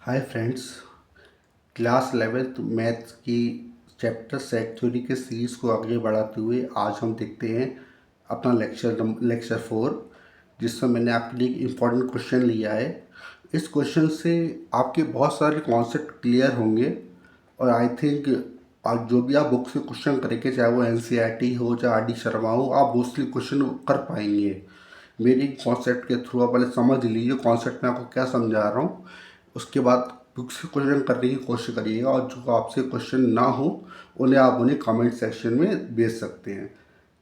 Hi friends. Class 11th maths की chapter set theory के series को आगे बढ़ाते हुए आज हम देखते हैं अपना लेक्चर 4, जिसमें मैंने आपके लिए एक इम्पॉर्टेंट क्वेश्चन लिया है। इस क्वेश्चन से आपके बहुत सारे कॉन्सेप्ट क्लियर होंगे और आई थिंक आज जो भी आप बुक से क्वेश्चन करेंगे, चाहे वो एनसीईआरटी हो चाहे आर डी शर्मा हो, आप मोस्टली क्वेश्चन कर पाएंगे। मेरी कॉन्सेप्ट के थ्रू आप पहले समझ लीजिए कॉन्सेप्ट में आपको क्या समझा रहा हूँ। उसके बाद बुक से क्वेश्चन करने की कोशिश करिएगा और जो आपसे क्वेश्चन ना हो उन्हें कमेंट सेक्शन में भेज सकते हैं।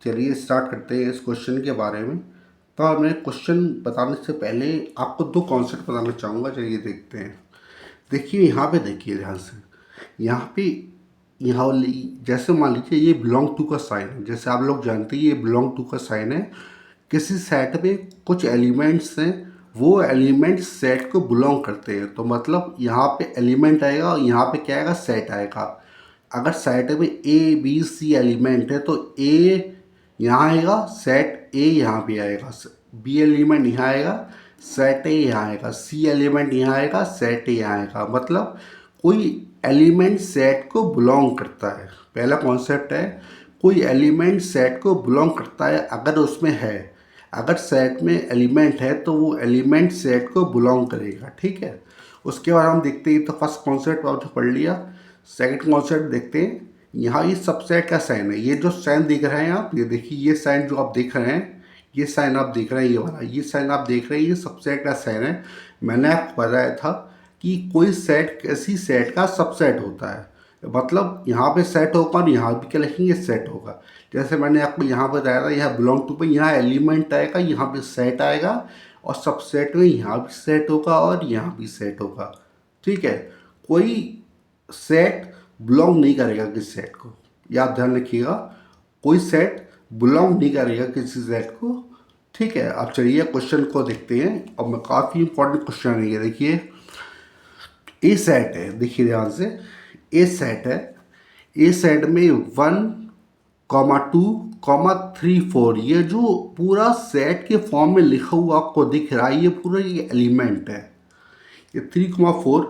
चलिए स्टार्ट करते हैं इस क्वेश्चन के बारे में। तो मैं क्वेश्चन बताने से पहले आपको दो कॉन्सेप्ट बताना चाहूँगा। चलिए देखते हैं। देखिए यहाँ पे, देखिए ध्यान से। यहाँ पे यहाँ जैसे मान लीजिए ये बिलोंग टू का साइन है। जैसे आप लोग जानते हैं ये बिलोंग टू का साइन है। किसी सेट में कुछ एलिमेंट्स हैं, वो एलिमेंट सेट को बिलोंग करते हैं। तो मतलब यहाँ पे एलिमेंट आएगा और यहाँ पे क्या आएगा, सेट आएगा। अगर सेट में ए बी सी एलिमेंट है तो ए यहाँ आएगा, सेट ए यहाँ भी आएगा, बी एलिमेंट यहाँ आएगा, सेट ए यहाँ आएगा, सी एलिमेंट यहाँ आएगा, सेट ए यहाँ आएगा। मतलब कोई एलिमेंट सेट को बिलोंग करता है। पहला कॉन्सेप्ट है, कोई एलिमेंट सेट को बिलोंग करता है अगर उसमें है। अगर सेट में एलिमेंट है तो वो एलिमेंट सेट को बिलोंग करेगा। ठीक है। उसके बाद हम देखते हैं, तो फर्स्ट कॉन्सेप्ट आपने पढ़ लिया। सेकंड कॉन्सेप्ट देखते हैं। यहाँ ये सबसेट का साइन है। ये जो साइन दिख रहे हैं आप, ये देखिए, ये साइन जो आप देख रहे हैं, ये साइन आप देख रहे हैं, ये वाला ये साइन आप देख रहे हैं, ये सबसेट का साइन है। मैंने आपको बताया था कि कोई सेट किसी सेट का सबसेट होता है। मतलब यहाँ पे सेट होगा और यहाँ भी क्या लिखेंगे, सेट होगा। जैसे मैंने आपको यहाँ पर बताया था, यहाँ बिलोंग टू पे यहाँ एलिमेंट आएगा, यहाँ पे सेट आएगा, और सबसेट में यहाँ भी सेट होगा और यहाँ भी सेट होगा। ठीक है। कोई सेट बिलोंग नहीं करेगा किसी सेट को, याद ध्यान रखिएगा। कोई सेट बिलोंग नहीं करेगा किसी सेट को। ठीक है। अब चलिए क्वेश्चन को देखते हैं। अब मैं काफ़ी इंपॉर्टेंट क्वेश्चन है ये, देखिए। ए सेट है, देखिए ध्यान से। ए सेट है। ए सेट में 1,2,3,4, ये जो पूरा सेट के फॉर्म में लिखा हुआ आपको दिख रहा है, ये पूरा ये एलिमेंट है। ये 3,4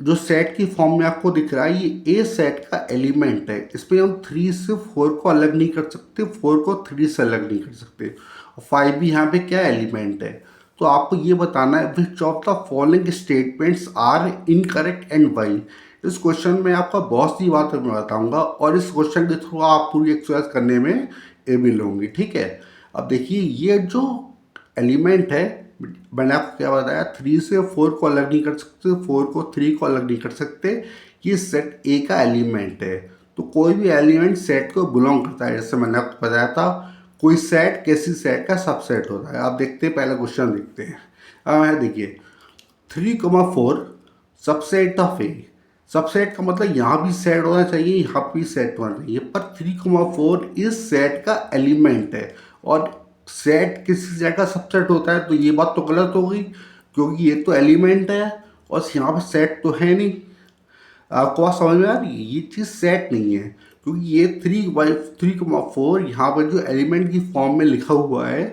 जो सेट की फॉर्म में आपको दिख रहा है, ये ए सेट का एलिमेंट है। इसमें हम 3 से 4 को अलग नहीं कर सकते, 4 को 3 से अलग नहीं कर सकते, और 5 भी यहाँ पे क्या एलिमेंट है। तो आपको ये बताना है which of the following statements are incorrect and why. इस क्वेश्चन में आपका बहुत सी बातें मैं बताऊंगा और इस क्वेश्चन के थ्रू आप पूरी एक्सरसाइज करने में एबल होंगी। ठीक है। अब देखिए, ये जो एलिमेंट है, मैंने आपको क्या बताया, 3 से 4 को अलग नहीं कर सकते, 4 को 3 को अलग नहीं कर सकते। ये सेट ए का एलिमेंट है। तो कोई भी एलिमेंट सेट को बिलोंग करता है। जैसे मैंने आपको बताया था, कोई सेट किसी सेट का सबसेट होता है। आप देखते हैं, पहला क्वेश्चन देखते हैं। अब यहाँ देखिए, 3,4 सबसेट ऑफ ए। सबसेट का मतलब यहाँ भी सेट होना चाहिए, यहाँ भी सेट होना चाहिए, पर 3,4 इस सेट का एलिमेंट है। और सेट किसी सेट का सबसेट होता है, तो ये बात तो गलत हो गई, क्योंकि ये तो एलिमेंट है और यहाँ पे सेट तो है नहीं। आपको बात समझ में आ रही है? ये चीज़ सेट नहीं है, क्योंकि ये 3,4 यहाँ पर जो एलिमेंट की फॉर्म में लिखा हुआ है,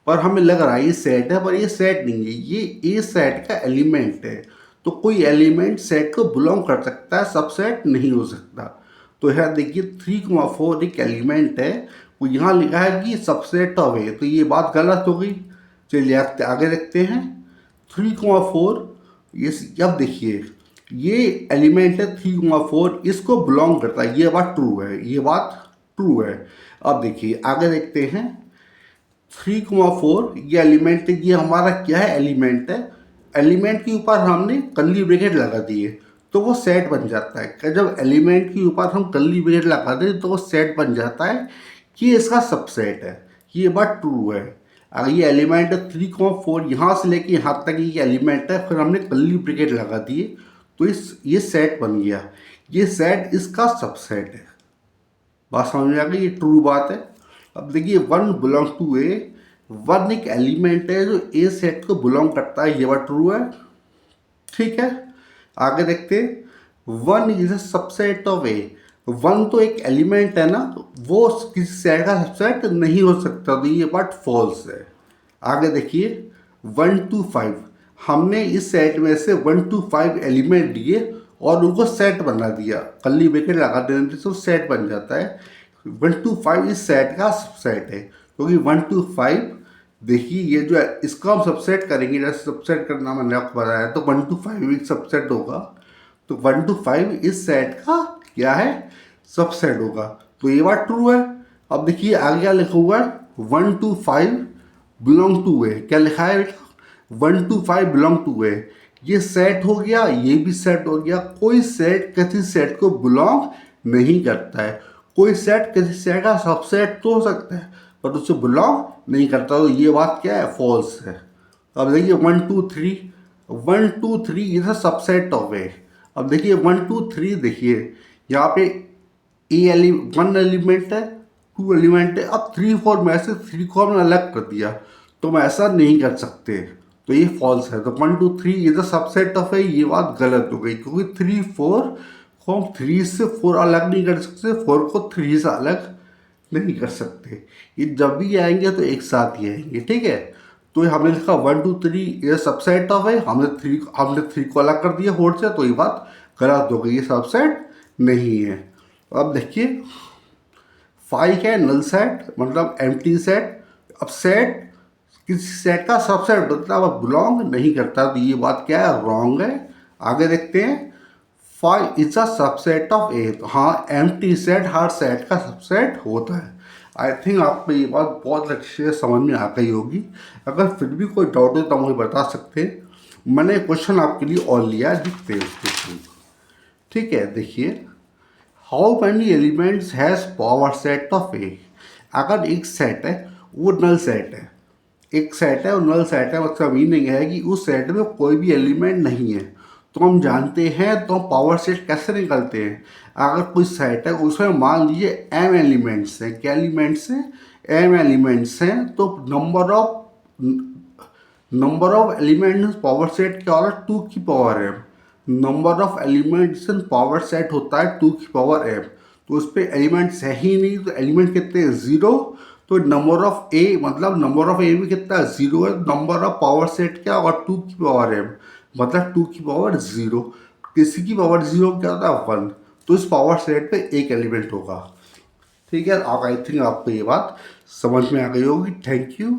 पर हमें लग रहा है ये सेट है, पर ये सेट नहीं है। ये सेट का एलिमेंट है। तो कोई एलिमेंट सेट को बिलोंग कर सकता है, सबसेट नहीं हो सकता। तो यहाँ देखिए, 3,4 एक एलिमेंट है, वो यहाँ लिखा है कि सबसेट ऑफ है, तो ये बात गलत हो गई। चलिए आगे देखते हैं। 3,4, ये अब देखिए, ये एलिमेंट है 3,4, इसको बिलोंग करता है, ये बात ट्रू है, ये बात ट्रू है। अब देखिए आगे देखते हैं। 3,4 ये एलिमेंट है, ये हमारा क्या है, एलिमेंट है। एलिमेंट के ऊपर हमने कर्ली ब्रैकेट लगा दिए तो वो सेट बन जाता है। जब एलिमेंट के ऊपर हम कर्ली ब्रैकेट लगा दें तो वो सेट बन जाता है कि इसका सबसेट है। ये बात ट्रू है। अगर ये एलिमेंट है 3,4, यहाँ से लेके यहाँ तक ये एलिमेंट है, फिर हमने कर्ली ब्रैकेट लगा दिए तो ये सेट बन गया। ये सेट इसका सबसेट है। बात समझ में आ गई? ये ट्रू बात है। अब देखिए, 1 बिलोंग टू ए। 1 एक एलिमेंट है जो ए सेट को बिलोंग करता है, ये बात ट्रू है। ठीक है। आगे देखते हैं। 1 इज अ सबसेट ऑफ ए। 1 तो एक एलिमेंट है ना, वो किसी सेट का सबसेट नहीं हो सकता, तो ये बात फॉल्स है। आगे देखिए, 1 to 5। हमने इस सेट में से 1 to 5 एलिमेंट लिए और उनको सेट बना दिया, कर्ली ब्रैकेट लगा देने से सेट बन जाता है। 1 to 5 इस सेट का सबसेट है, क्योंकि 1 to 5 देखिए ये जो है इसको हम सबसेट करेंगे, जैसे सबसेट करना मैंने आपको बताया, तो 1 to 5 एक सबसेट होगा, तो 1 to 5 इस सेट का क्या है, सबसेट होगा। तो ये बात ट्रू है। अब देखिए आगे क्या लिखा हुआ है, 1 to 5 बिलोंग टू ए, क्या लिखा है बेटा, 1 to 5 बिलोंग टू ए। ये सेट हो गया, ये भी सेट हो गया। कोई सेट किसी सेट को बिलोंग नहीं करता है। कोई सेट किसी सेट का सबसेट तो हो सकता है पर उससे बिलोंग नहीं करता, तो ये बात क्या है, फॉल्स है। अब देखिए 1 2 3, 1 2 3 इज अ सबसेट ऑफ ए। अब देखिए 1 2 3, देखिए यहाँ पे वन एलिमेंट है, 2 एलिमेंट है। अब 3 4 में से 3 को हमने अलग कर दिया, तो हम ऐसा नहीं कर सकते, तो ये फॉल्स है। तो 1 2 3 इज अ सबसेट ऑफ ए, ये बात गलत हो गई, क्योंकि 3 4 को हम 3 से 4 अलग नहीं कर सकते, 4 को 3 से अलग नहीं कर सकते। ये जब भी आएंगे तो एक साथ ही आएंगे, ठीक है। तो हमने लिखा 1 2 3 ये सबसेट ऑफ है, हमने 3 को अलग कर दिया 4 से, तो ये बात गलत हो गई, ये सबसेट नहीं है। अब देखिए 5 है नल सेट, मतलब एम्प्टी सेट। अब सेट किसी सेट का सबसेट होता है, अब बिलोंग नहीं करता, तो ये बात क्या है, रॉन्ग है। आगे देखते हैं, 5 इज अ सबसेट ऑफ ए। तो हाँ, एम्प्टी सेट हर सेट का सबसेट होता है। आई थिंक आपको ये बात बहुत अच्छे से समझ में आ गई होगी। अगर फिर भी कोई डाउट हो तो मुझे बता सकते हैं। मैंने क्वेश्चन आपके लिए और लिया, दिखते हैं उसके थ्रू, ठीक है। देखिए, how many elements has power set of A. अगर एक सेट है वो नल सेट है, एक सेट है और नल सेट है, मतलब मीनिंग है कि उस सेट में कोई भी एलिमेंट नहीं है, तो हम जानते हैं, तो हम पावर सेट कैसे निकालते हैं। अगर कोई सेट है उसमें मान लीजिए m एलिमेंट्स हैं, क्या एलिमेंट्स हैं, m एलिमेंट्स हैं, तो number of elements power set क्या होगा, 2 की power m। Number of elements in power set होता है 2 की पावर m। तो उस पर एलिमेंट्स है ही नहीं, तो एलिमेंट कितने हैं, 0। तो नंबर ऑफ ए, मतलब नंबर ऑफ ए भी कितना है, 0 है। नंबर ऑफ पावर सेट क्या होगा, 2 की पावर m, मतलब 2 की पावर 0। किसी की पावर 0 क्या होता है, 1। तो इस पावर सेट पे एक एलिमेंट होगा, ठीक है। आप आई थिंक आपको ये बात समझ में आ गई होगी। Thank you.